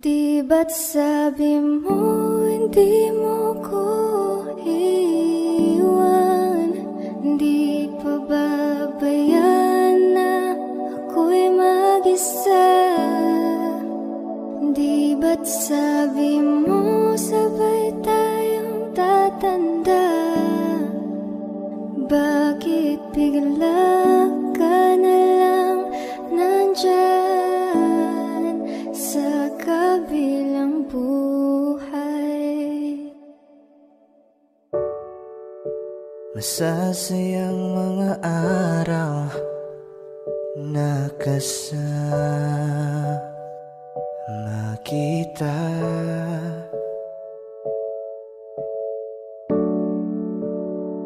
Di ba't sabi mo hindi mo ko iwan? Di pa babayan na ako'y mag-isa? Di ba't sabi mo sabay tayong tatanda? Bakit bigla ka na lang nandyan sa kabilang buhay? Masasayang mga araw na kasama kita.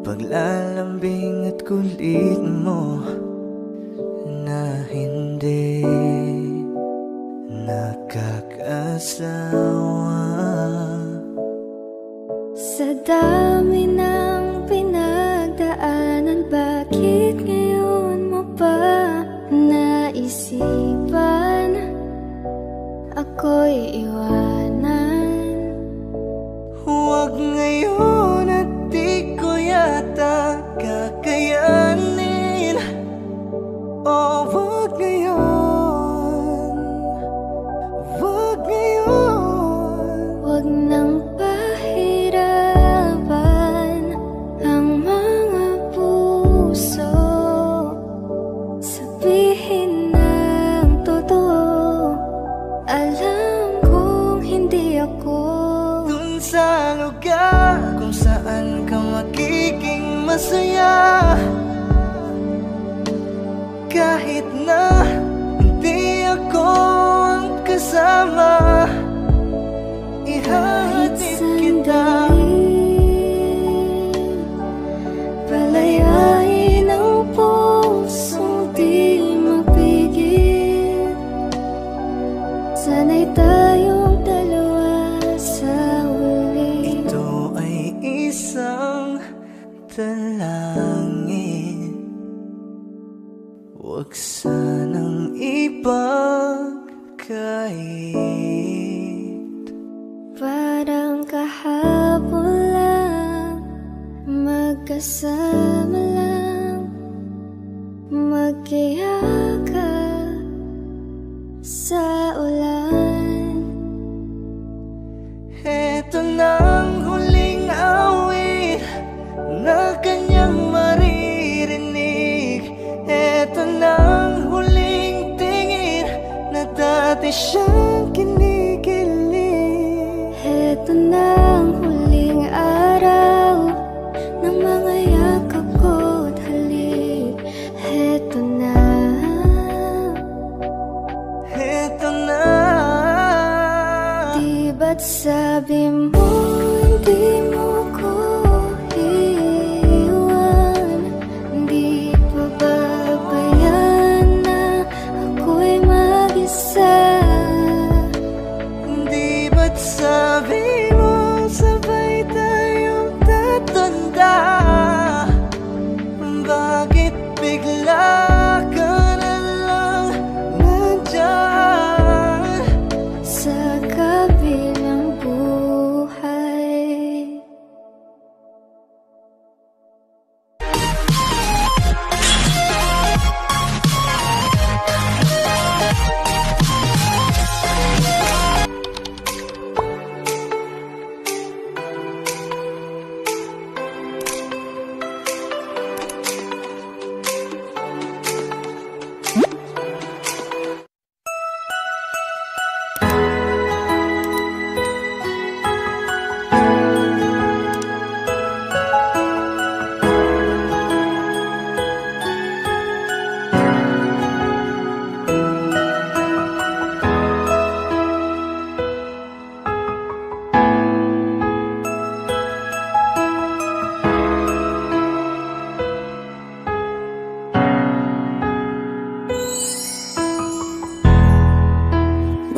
Paglalambing at kulit mo na hindi nakakasawa. Sa dami ng pinagdaanan, bakit ngayon mo pa naisipan ako'y iwanan? Huwag ngayon at di ko yata kakayanin. Oh, huwag ngayon, huwag ngayon. Huwag nang pahirapan ang mga puso. Sabihin ng totoo, alam kong hindi ako dun sa lugar kung saan ka magiging masaya. Kahit na hindi ako ang kasama, ihahatid kita. Palayain ang pusong di mapigil. Sana'y tayong dalawa sa huli. Ito ay isang dalangin, huwag sanang ipagkait. Parang kahapon lang, magkasama lang, magkiyakap sa ulan. Eto nang huling awit na kanyang maririnig. Eto nang huling tingin na dati siyang kinikilig. Eto na ang huling araw ng mga yakap ko't halik. Eto na. Eto na. Di ba't sabi mo hindi mo ko iwan? Di pa babayan na ako'y mag-isa? Di ba't sabi mo sabay tayong tatanda? Bakit bigla ka na lang nandyan Sa kabilang buhay?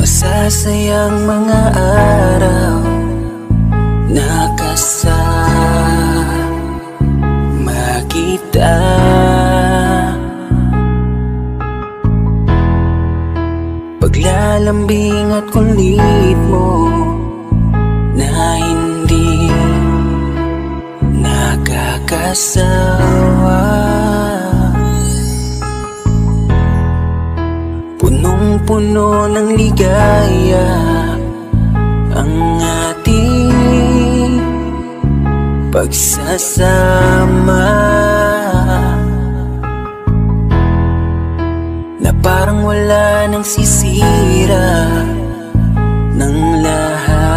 Masasayang mga araw na kasama kita. Pagla lalambing at kulit mo na hindi nakakasawa. Punong-puno ng ligaya ang ating pagsasama, na parang wala nang sisira ng lahat.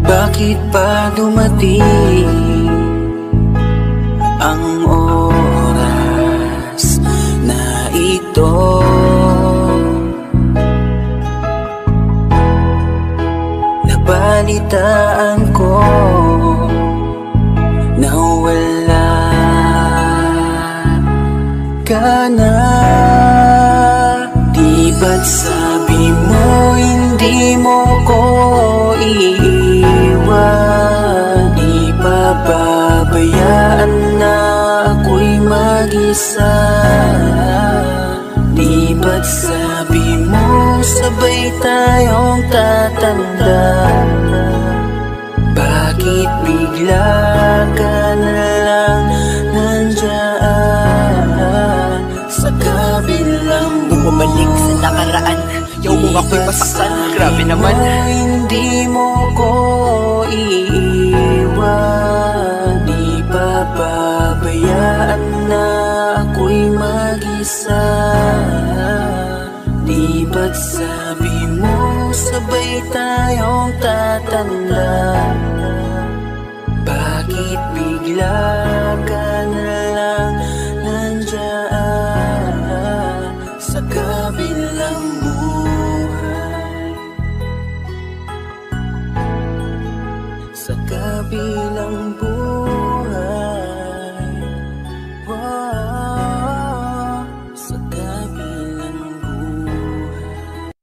Bakit pa dumating ang oras na ito? Nabalitaan ko na wala ka na. Di ba't sabi mo hindi mo ko iiwan? Di ba babayaan na ako'y mag-isa? Di ba't sabi mo sabay tayong tatanda? Bakit bigla ka na lang nandyan sa kabilang bumalik sa nakaraan? Yaw mo ako'y masaktan, grabe naman. Hindi mo ko iiwan. Di ba babayaan na ako'y mag-isa? Di ba't sabi mo sabay tayong tatanda? Bakit bigla ka na lang nandyan sa kabilang buhay? Sa kabilang buhay, wow, sa kabilang buhay.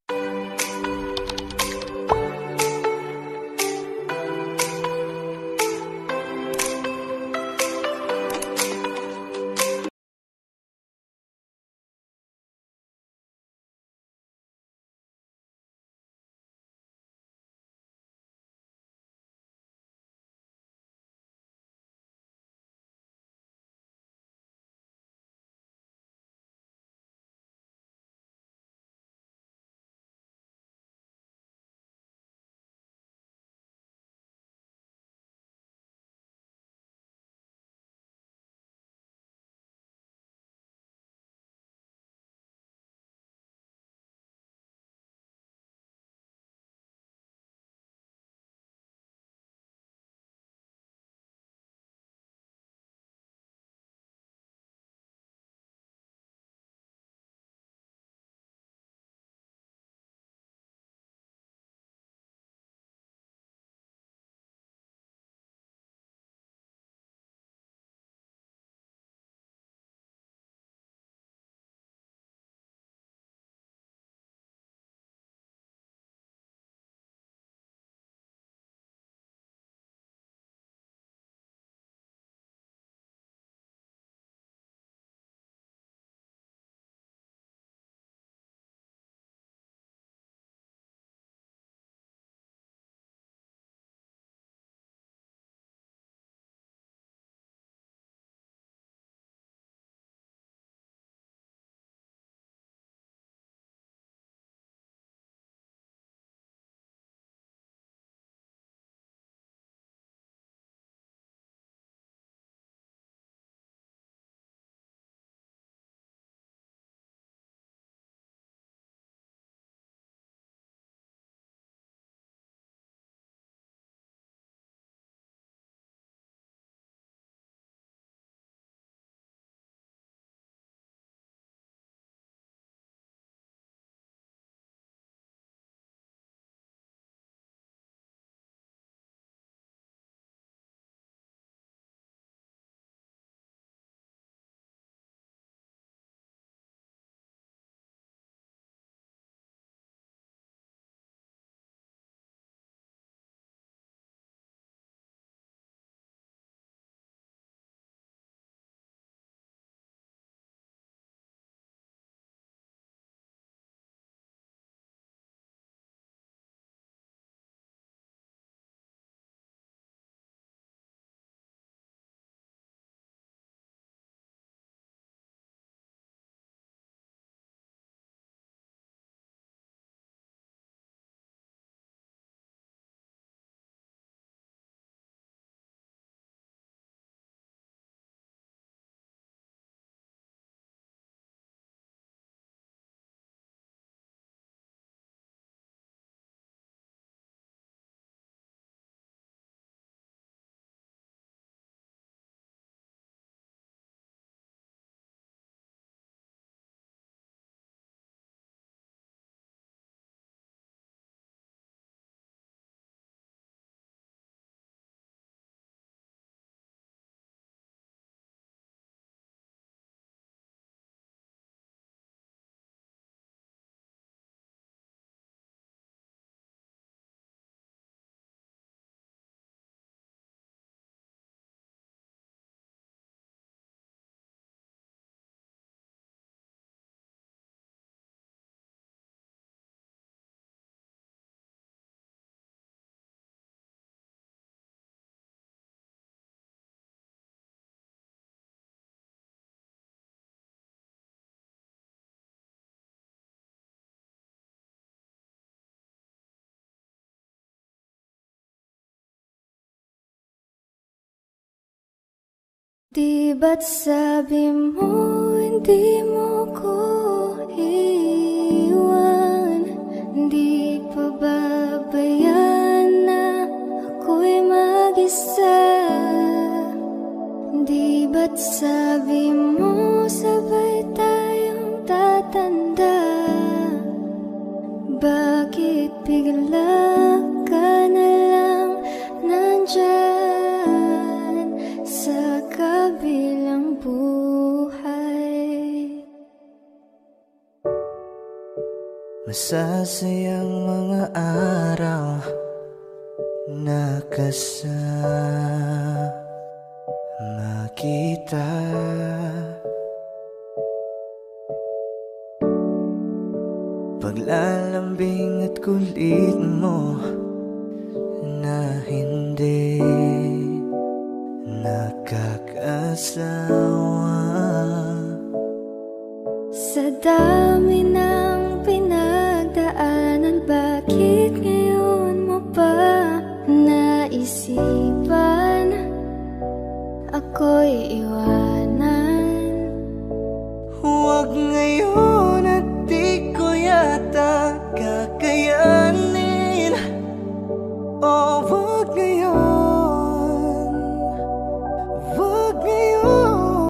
Di ba't sabi mo hindi mo ko iwan? Di pa babayan na ako'y mag-isa? Di ba't sabi mo sabay tayong tatanda? Bakit bigla ka na lang nandyan sa kabilang buhay? Masasayang mga araw na kasama kita. Paglalambing at kulit mo na hindi nakakasawa. Sa dami ng pinagdaanan, bakit ngayon mo pa naisipan ako'y iwanan? Huwag ngayon